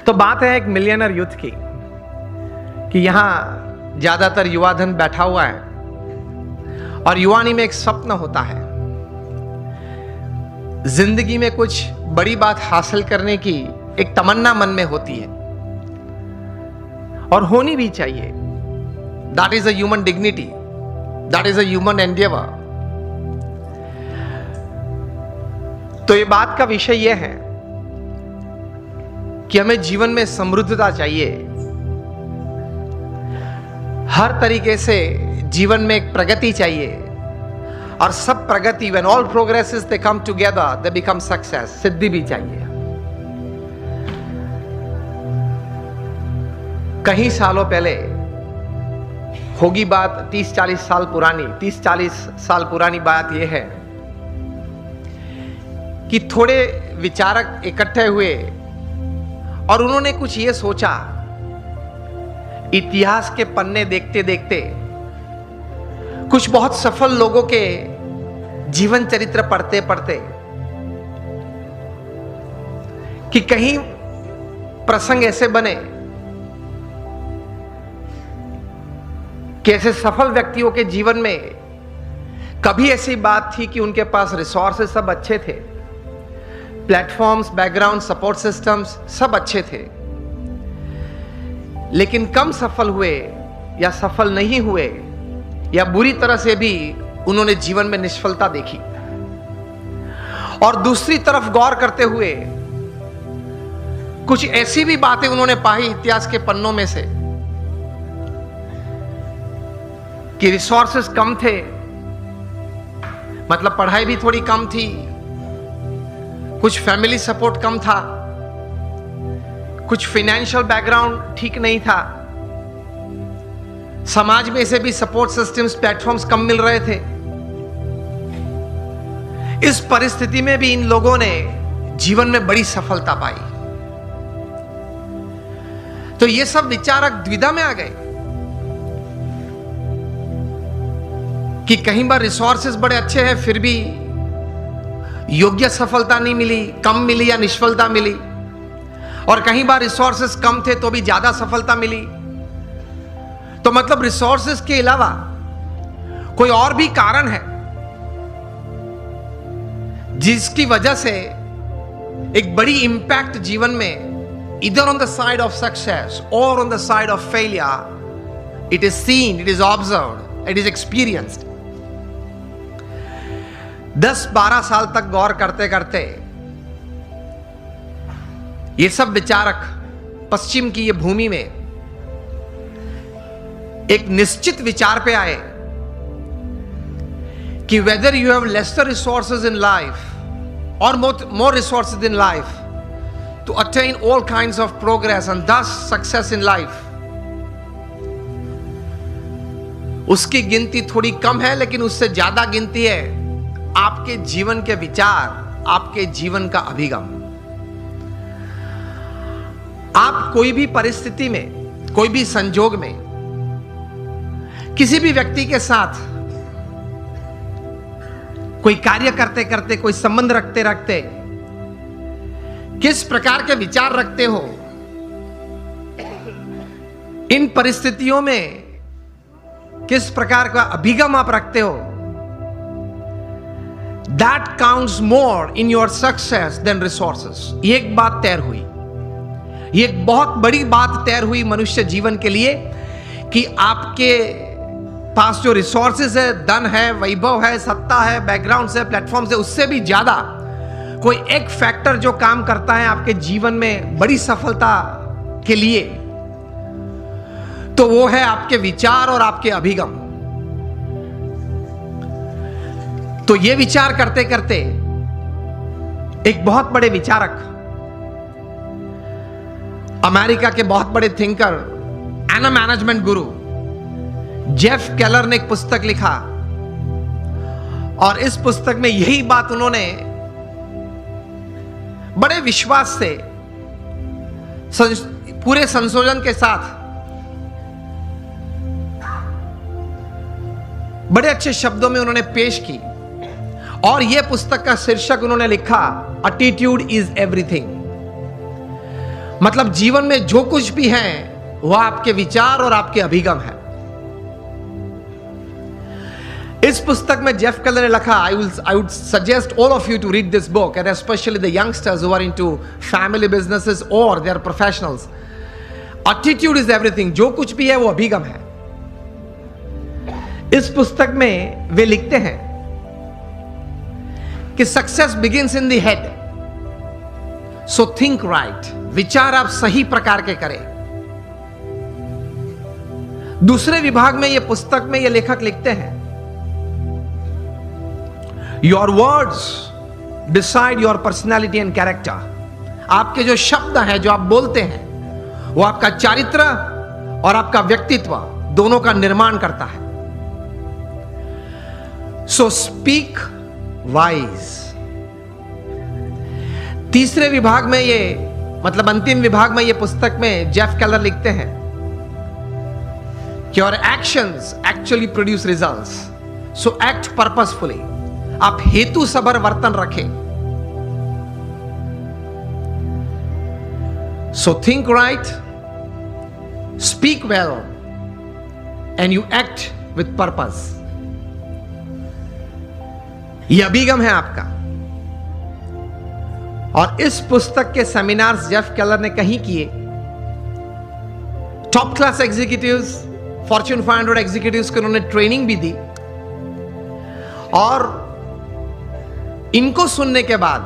तो बात है एक मिलियनर यूथ की कि यहां ज्यादातर युवा धन बैठा हुआ है और युवानी में एक स्वप्न होता है, जिंदगी में कुछ बड़ी बात हासिल करने की एक तमन्ना मन में होती है और होनी भी चाहिए। That is a human dignity, that is a human Endeavour. तो ये बात का विषय यह है कि हमें जीवन में समृद्धता चाहिए, हर तरीके से जीवन में एक प्रगति चाहिए और सब प्रगति, when all progresses they come together they become success, सिद्धि भी चाहिए। कई सालों पहले होगी बात, 30-40 साल पुरानी, 30-40 साल पुरानी बात यह है कि थोड़े विचारक इकट्ठे हुए और उन्होंने कुछ ये सोचा, इतिहास के पन्ने देखते देखते कुछ बहुत सफल लोगों के जीवन चरित्र पढ़ते पढ़ते कि कहीं प्रसंग ऐसे बने कि ऐसे सफल व्यक्तियों के जीवन में कभी ऐसी बात थी कि उनके पास रिसोर्सेस सब अच्छे थे, प्लेटफॉर्म्स, बैकग्राउंड, सपोर्ट सिस्टम्स सब अच्छे थे, लेकिन कम सफल हुए या सफल नहीं हुए या बुरी तरह से भी उन्होंने जीवन में निष्फलता देखी। और दूसरी तरफ गौर करते हुए कुछ ऐसी भी बातें उन्होंने पाई इतिहास के पन्नों में से कि रिसोर्सेस कम थे, मतलब पढ़ाई भी थोड़ी कम थी, कुछ फैमिली सपोर्ट कम था, कुछ फाइनेंशियल बैकग्राउंड ठीक नहीं था, समाज में से भी सपोर्ट सिस्टम्स, प्लेटफॉर्म्स कम मिल रहे थे। इस परिस्थिति में भी इन लोगों ने जीवन में बड़ी सफलता पाई। तो ये सब विचारक द्विधा में आ गए कि कहीं बार रिसोर्सेस बड़े अच्छे हैं फिर भी योग्य सफलता नहीं मिली, कम मिली या निष्फलता मिली, और कहीं बार रिसोर्सेस कम थे तो भी ज्यादा सफलता मिली। तो मतलब रिसोर्सेस के अलावा कोई और भी कारण है जिसकी वजह से एक बड़ी इंपैक्ट जीवन में, इधर on the side of success और on the side of failure, it is seen, it is observed, it is experienced. 10-12 साल तक गौर करते करते ये सब विचारक पश्चिम की ये भूमि में एक निश्चित विचार पे आए कि whether you have lesser resources in life और more resources in life to attain all kinds of progress and this success in life, उसकी गिनती थोड़ी कम है, लेकिन उससे ज्यादा गिनती है आपके जीवन के विचार, आपके जीवन का अभिगम। आप कोई भी परिस्थिति में, कोई भी संजोग में, किसी भी व्यक्ति के साथ कोई कार्य करते करते, कोई संबंध रखते रखते किस प्रकार के विचार रखते हो, इन परिस्थितियों में किस प्रकार का अभिगम आप रखते हो, that counts more in your success than resources। ये एक बात तैर हुई, ये एक बहुत बड़ी बात तैर हुई मनुष्य जीवन के लिए कि आपके पास जो रिसोर्सेज है, धन है, वैभव है, सत्ता है, बैकग्राउंड है, प्लेटफॉर्म है, उससे भी ज्यादा कोई एक फैक्टर जो काम करता है आपके जीवन में बड़ी सफलता के लिए, तो वो है आपके विचार और आपके अभिगम। तो ये विचार करते करते एक बहुत बड़े विचारक, अमेरिका के बहुत बड़े thinker and management Guru Jeff Keller ने एक पुस्तक लिखा और इस पुस्तक में यही बात उन्होंने बड़े विश्वास से, पूरे संशोधन के साथ, बड़े अच्छे शब्दों में उन्होंने पेश की। और यह पुस्तक का शीर्षक उन्होंने लिखा, एटीट्यूड इज एवरीथिंग। मतलब जीवन में जो कुछ भी है वह आपके विचार और आपके अभिगम है। इस पुस्तक में जेफ केलर ने लिखा, I would suggest all of you to read this book and specially the youngsters who are into family businesses और they are professionals. Attitude is everything. जो कुछ भी है वो अभिगम है। इस पुस्तक में वे लिखते हैं कि success begins in the head, so think right. विचार आप सही प्रकार के करें। दूसरे विभाग में यह पुस्तक में यह लेखक लिखते हैं, your words decide your personality and character. आपके जो शब्द हैं, जो आप बोलते हैं, वो आपका चारित्र और आपका व्यक्तित्व दोनों का निर्माण करता है। So speak wise. तीसरे विभाग में ये मतलब अंतिम विभाग में ये पुस्तक में जेफ केलर लिखते हैं कि your actions actually produce results, so act purposefully. आप हेतु सबर वर्तन रखें। So think right, speak well and you act with purpose. यह अभिगम है आपका। और इस पुस्तक के सेमिनार्स जेफ केलर ने कहीं किए। Top class executives, Fortune 500 executives को उन्होंने ट्रेनिंग भी दी। और इनको सुनने के बाद,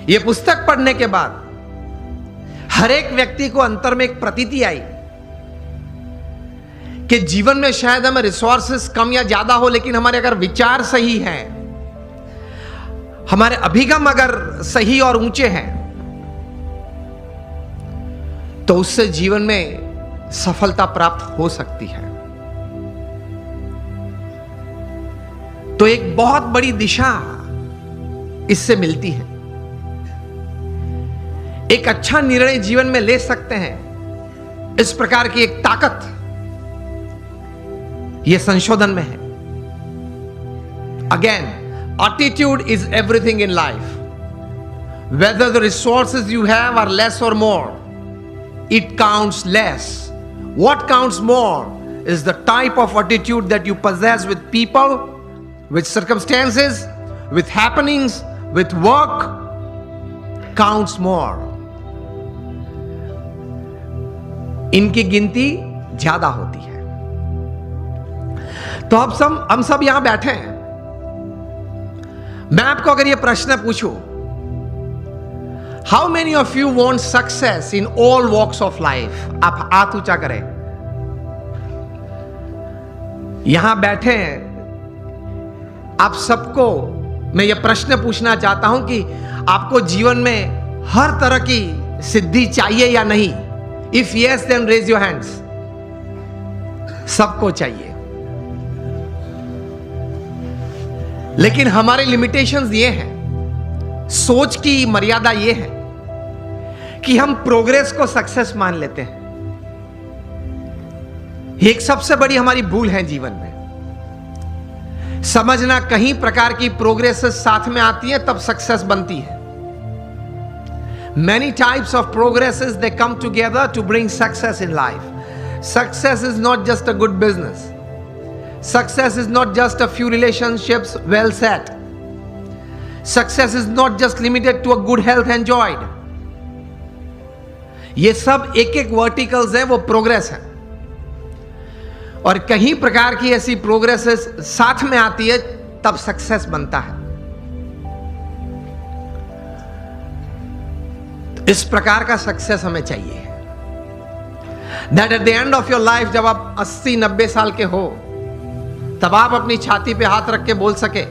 यह पुस्तक पढ़ने के बाद, हर एक व्यक्ति को अंतर में एक प्रतीति आई कि जीवन में शायद हमें रिसोर्सेस कम या ज्यादा हो, लेकिन हमारे अगर विचार सही हैं, हमारे अभिगम अगर सही और ऊंचे हैं, तो उससे जीवन में सफलता प्राप्त हो सकती है। तो एक बहुत बड़ी दिशा इससे मिलती है। एक अच्छा निर्णय जीवन में ले सकते हैं। इस प्रकार की एक ताकत यह संशोधन में है। Again, attitude is everything in life. Whether the resources you have are less और more, it counts less. What counts more is the type of attitude that you possess with people, with circumstances, with happenings, with work counts more. इनकी गिनती ज्यादा होती है। तो अब हम सब यहां बैठे हैं। मैं आपको अगर यह प्रश्न पूछूं, how many of you want success in all walks of life? आप हाथ ऊंचा करें। यहां बैठे हैं आप सबको मैं यह प्रश्न पूछना चाहता हूं कि आपको जीवन में हर तरह की सिद्धि चाहिए या नहीं? If yes, then raise your hands. सबको चाहिए, लेकिन हमारे लिमिटेशंस ये हैं, सोच की मर्यादा ये है कि हम प्रोग्रेस को सक्सेस मान लेते हैं। ये एक सबसे बड़ी हमारी भूल है जीवन में। समझना कहीं प्रकार की प्रोग्रेस साथ में आती है तब सक्सेस बनती है। Many types of progresses, they come together to bring success in life. Success is not just a good business. Success is not just a few relationships well set. Success is not just limited to a good health enjoyed. ये सब एक एक verticals हैं, वो progress है। और कहीं प्रकार की ऐसी प्रोग्रेसेस साथ में आती है तब सक्सेस बनता है। इस प्रकार का सक्सेस हमें चाहिए, that at the end of your life, जब आप 80-90 साल के हो, तब आप अपनी छाती पे हाथ रख के बोल सके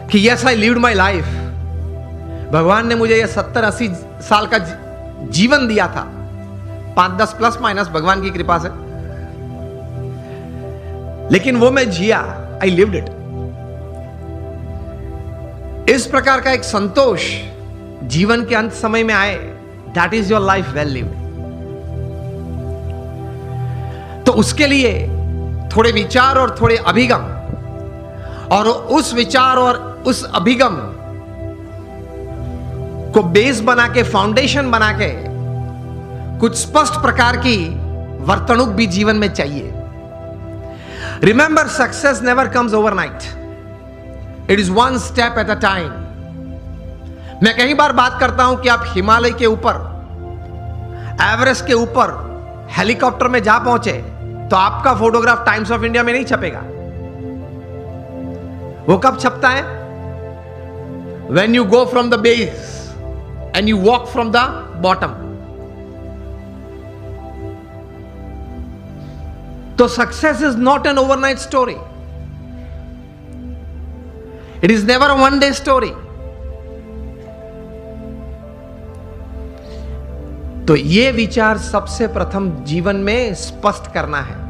कि yes, I lived my life. भगवान ने मुझे यह 70-80 साल का जीवन दिया था, 5-10 प्लस माइनस भगवान की कृपा से, लेकिन वो मैं जिया, आई लिव्ड इट। इस प्रकार का एक संतोष जीवन के अंत समय में आए, that is your life well lived. तो उसके लिए थोड़े विचार और थोड़े अभिगम, और उस विचार और उस अभिगम को बेस बना के, फाउंडेशन बना के कुछ स्पष्ट प्रकार की वर्तणुक भी जीवन में चाहिए। Remember, success never comes overnight, it is one step at a time. मैं कई बार बात करता हूं कि आप हिमालय के ऊपर, एवरेस्ट के ऊपर हेलीकॉप्टर में जा पहुंचे तो आपका फोटोग्राफ टाइम्स ऑफ इंडिया में नहीं छपेगा। वो कब छपता है? When you go from the base and you walk from the bottom. So success is not an overnight story. It is never a one day story. तो ये विचार सबसे प्रथम जीवन में स्पष्ट करना है।